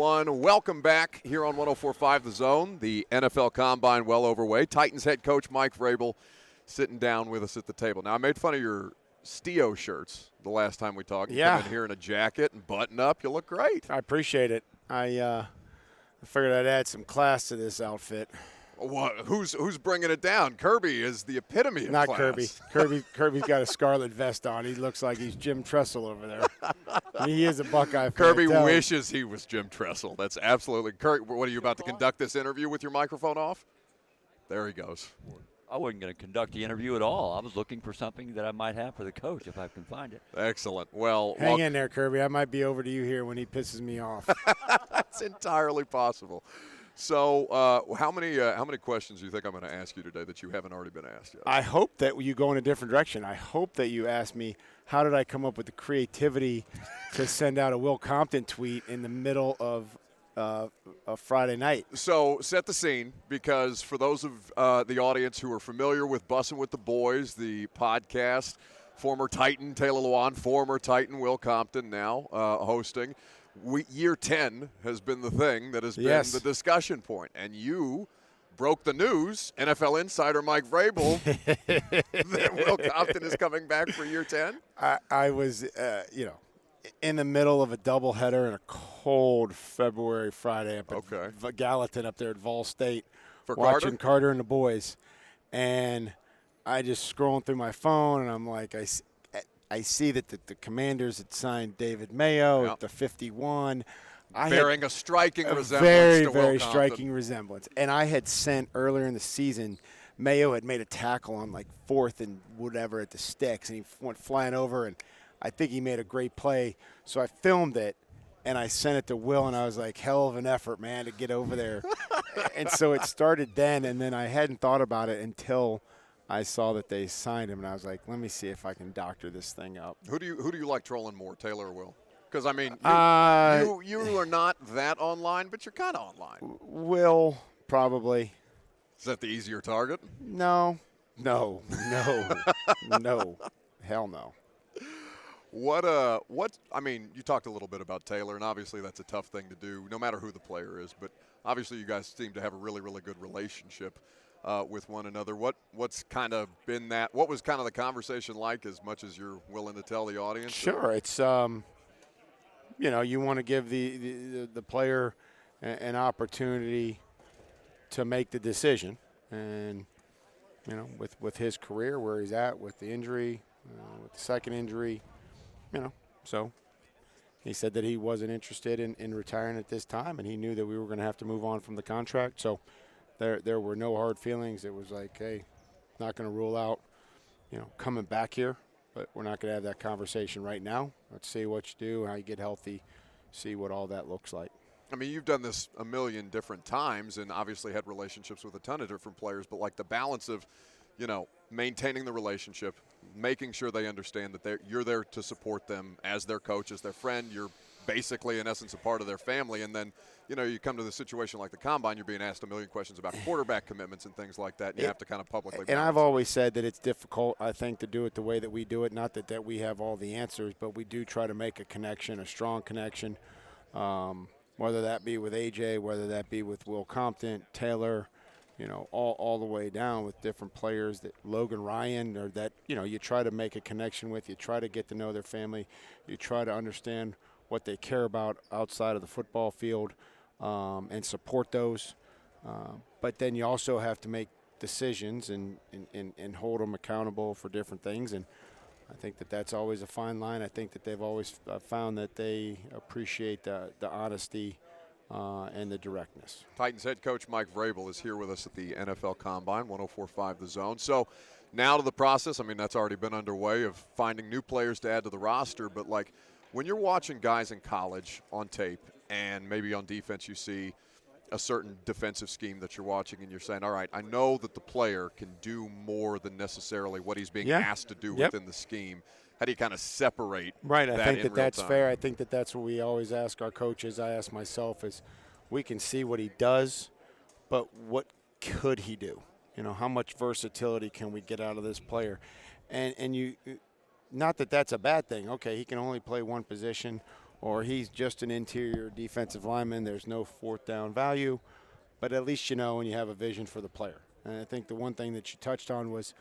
everyone. Welcome back here on 104.5 The Zone. The NFL Combine well overway. Titans head coach Mike Vrabel sitting down with us at the table. Now, I made fun of your Stio shirts the last time we talked. You come in here in a jacket and button up. You look great. I appreciate it. I figured I'd add some class to this outfit. What? Who's bringing it down? Kirby is the epitome of Not class. Kirby's got a scarlet vest on. He looks like he's Jim Tressel over there. He is a Buckeye fan. Kirby wishes he was Jim Tressel. That's absolutely. Kirk, what are you about to conduct this interview with your microphone off? There he goes. I wasn't going to conduct the interview at all. I was looking for something that I might have for the coach if I can find it. Excellent. Well, hang in there, Kirby. I might be over to you here when he pisses me off. That's entirely possible. So, how many questions do you think I'm going to ask you today that you haven't already been asked yet? I hope that you go in a different direction. I hope that you ask me, how did I come up with the creativity to send out a Will Compton tweet in the middle of a Friday night? So, set the scene, because for those of the audience who are familiar with Bussin' with the Boys, the podcast, former Titan Taylor Lewan, former Titan Will Compton now hosting. Year 10 has been the thing that has been the discussion point. And you broke the news, NFL insider Mike Vrabel, that Will Compton is coming back for year 10? I was, in the middle of a doubleheader in a cold February Friday up at Gallatin up there at Vol State, for watching Carter and the boys. And I just scrolling through my phone, and I'm like, I see that the Commanders had signed David Mayo at the 51. Bearing a striking resemblance very, to Will very Compton. striking resemblance. And I had sent earlier in the season, Mayo had made a tackle on like 4th and whatever at the sticks, and he went flying over, and I think he made a great play. So I filmed it, and I sent it to Will, and I was like, hell of an effort, man, to get over there. And so it started then, and then I hadn't thought about it until I saw that they signed him, and I was like, let me see if I can doctor this thing up. Who do you like trolling more, Taylor or Will? Because, I mean, you are not that online, but you're kind of online. Will, probably. Is that the easier target? No. No. Hell no. I mean, you talked a little bit about Taylor, and obviously that's a tough thing to do, no matter who the player is. But obviously you guys seem to have a really, really good relationship with one another. What's kind of been that? What was kind of the conversation like, as much as you're willing to tell the audience? Sure, it's you want to give the player an opportunity to make the decision, and with his career where he's at, with the injury, with the second injury, so he said that he wasn't interested in retiring at this time, and he knew that we were going to have to move on from the contract. So there were no hard feelings. It was like, hey, not going to rule out, coming back here, but we're not going to have that conversation right now. Let's see what you do, how you get healthy, see what all that looks like. I mean, you've done this a million different times and obviously had relationships with a ton of different players, but like the balance of, maintaining the relationship, making sure they understand that you're there to support them as their coach, as their friend. You're basically, in essence, a part of their family. And then, you come to the situation like the Combine, you're being asked a million questions about quarterback commitments and things like that, and you have to kind of publicly balance. And I've always said that it's difficult, I think, to do it the way that we do it. Not that we have all the answers, but we do try to make a connection, a strong connection, whether that be with AJ, whether that be with Will Compton, Taylor, all the way down with different players, that Logan Ryan, or that, you try to make a connection with, you try to get to know their family, you try to understand what they care about outside of the football field, and support those. But then you also have to make decisions and hold them accountable for different things. And I think that that's always a fine line. I think that they've always found that they appreciate the honesty and the directness. Titans head coach Mike Vrabel is here with us at the NFL Combine, 104.5 The Zone. So now to the process. I mean, that's already been underway of finding new players to add to the roster. But, like, when you're watching guys in college on tape and maybe on defense you see a certain defensive scheme that you're watching and you're saying, all right, I know that the player can do more than necessarily what he's being asked to do within the scheme. How do you kind of separate Right, I think that's time? fair. I think that that's what we always ask our coaches. I ask myself is, we can see what he does, but what could he do? How much versatility can we get out of this player? And you, not that that's a bad thing. Okay, he can only play one position, or he's just an interior defensive lineman. There's no fourth down value, but at least you know and you have a vision for the player. And I think the one thing that you touched on was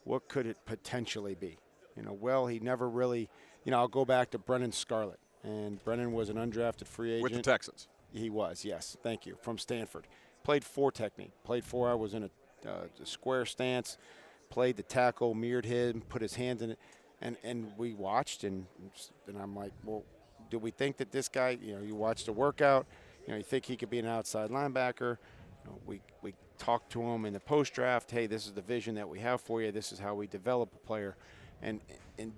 what could it potentially be? Well, he never really, I'll go back to Brennan Scarlett. And Brennan was an undrafted free agent. With the Texans. He was, yes. Thank you. From Stanford. Played 4 technique. Played 4. I was in a square stance. Played the tackle, mirrored him, put his hands in it. And we watched, and I'm like, well, do we think that this guy, you watched the workout, you think he could be an outside linebacker. We talked to him in the post-draft. Hey, this is the vision that we have for you. This is how we develop a player. And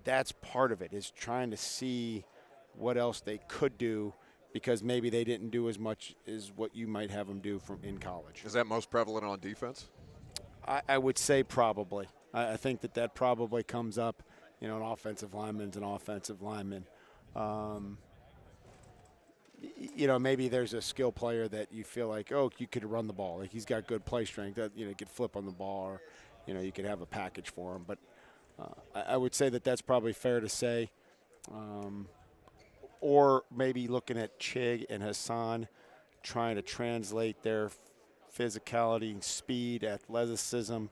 that's part of it, is trying to see what else they could do, because maybe they didn't do as much as what you might have them do in college. Is that most prevalent on defense? I would say probably. I think that probably comes up, an offensive lineman's an offensive lineman. Maybe there's a skill player that you feel like, oh, you could run the ball. Like, he's got good play strength. That, you could flip on the ball, or, you could have a package for him. But I would say that's probably fair to say. Or maybe looking at Chig and Hassan, trying to translate their physicality and speed, athleticism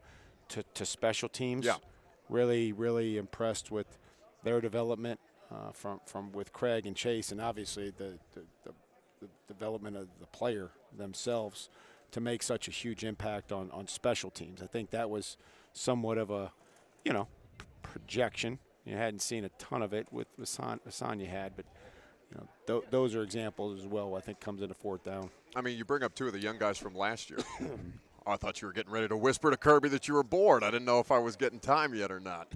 to special teams. Yeah. Really, really impressed with their development from with Craig and Chase, and obviously the development of the player themselves to make such a huge impact on special teams. I think that was somewhat of a, projection. You hadn't seen a ton of it with Hassan you had, but those are examples as well. I think comes into fourth down. I mean, you bring up 2 of the young guys from last year. I thought you were getting ready to whisper to Kirby that you were bored. I didn't know if I was getting time yet or not.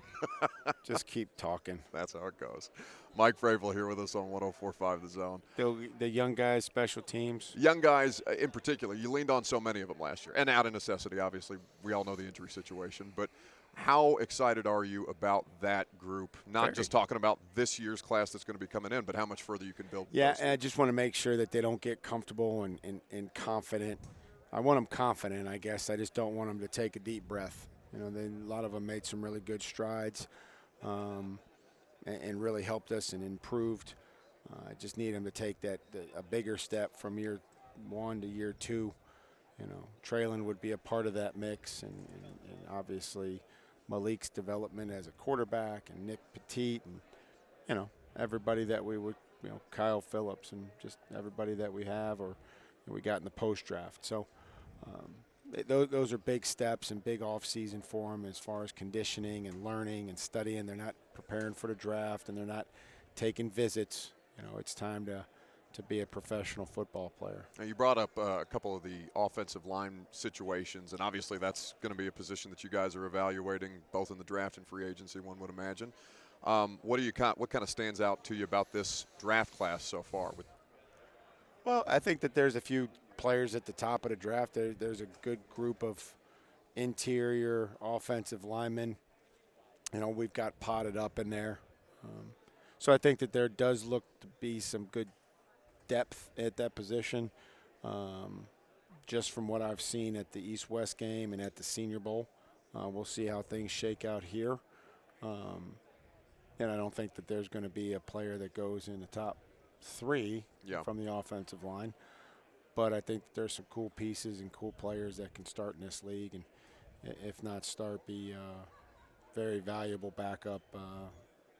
Just keep talking. That's how it goes. Mike Vrabel here with us on 104.5 The Zone. The young guys, special teams. Young guys in particular, you leaned on so many of them last year. And out of necessity, obviously. We all know the injury situation. But how excited are you about that group? Not just talking about this year's class that's going to be coming in, but how much further you can build. Yeah, and I just want to make sure that they don't get comfortable and confident. I want them confident, I guess. I just don't want them to take a deep breath. A lot of them made some really good strides and really helped us and improved. I just need them to take a bigger step from year 1 to year 2. Traylon would be a part of that mix, and obviously Malik's development as a quarterback, and Nick Petit, and everybody that we would, Kyle Phillips, and just everybody that we have or we got in the post draft. So those are big steps and big off season for them as far as conditioning and learning and studying. They're not preparing for the draft, and they're not taking visits. It's time to be a professional football player. Now, you brought up a couple of the offensive line situations, and obviously that's going to be a position that you guys are evaluating both in the draft and free agency, one would imagine. What kind of stands out to you about this draft class so far? Well, I think that there's a few players at the top of the draft. There's a good group of interior offensive linemen. We've got potted up in there. So I think that there does look to be some good depth at that position, just from what I've seen at the East-West game and at the Senior Bowl. We'll see how things shake out here. And I don't think that there's going to be a player that goes in the top 3 from the offensive line. But I think that there's some cool pieces and cool players that can start in this league, and if not start, be very valuable backup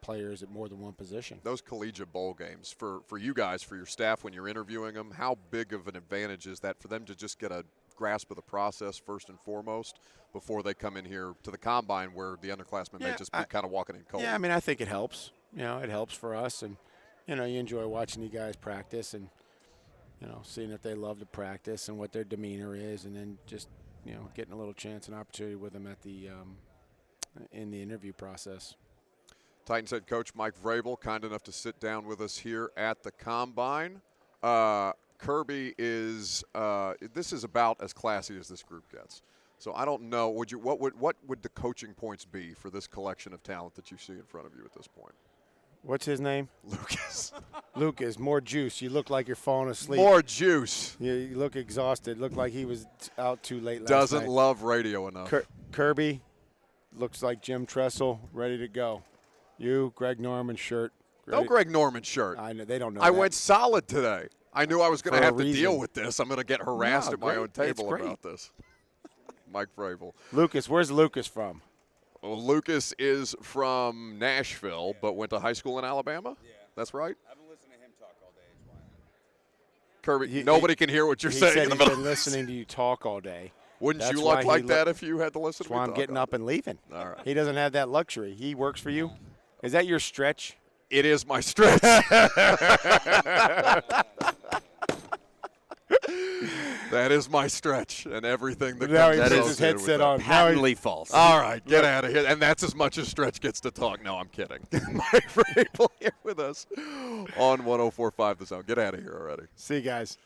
players at more than one position. Those collegiate bowl games, for you guys, for your staff when you're interviewing them, how big of an advantage is that for them to just get a grasp of the process first and foremost before they come in here to the combine where the underclassmen may just be kind of walking in cold? Yeah, I mean, I think it helps. It helps for us, and, you enjoy watching you guys practice and, seeing if they love to practice and what their demeanor is, and then just, getting a little chance and opportunity with them at the in the interview process. Titans head coach Mike Vrabel, kind enough to sit down with us here at the Combine. Kirby is this is about as classy as this group gets. So I don't know. What would the coaching points be for this collection of talent that you see in front of you at this point? What's his name? Lucas. Lucas, more juice. You look like you're falling asleep. More juice. You look exhausted. Look like he was out too late last Doesn't night. love radio enough. Kirby looks like Jim Tressel, ready to go. You, Greg Norman shirt, No Greg Norman shirt. I know they don't know. I that. went solid today. I knew I was going For to a have to deal reason. with this. I'm going to get harassed No, at my great. own table It's great. about this. Mike Vrabel. Lucas, where's Lucas from? Well, Lucas is from Nashville, but went to high school in Alabama. Yeah. That's right. I've been listening to him talk all day. It's why. Kirby, nobody can hear what you're He saying said in the he's middle. been listening to you talk all day. Wouldn't That's you why look he like that look- if you had to listen That's to why me I'm talk getting all up and leaving. All right. He doesn't have that luxury. He works for you. Is that your stretch? It is my stretch. That is my stretch and everything that Now comes he That puts is his associated with headset that. on. Now he- Patently false. All right, get out of here. And that's as much as Stretch gets to talk. No, I'm kidding. Mike Vrabel here with us on 104.5 The Zone. Get out of here already. See you guys.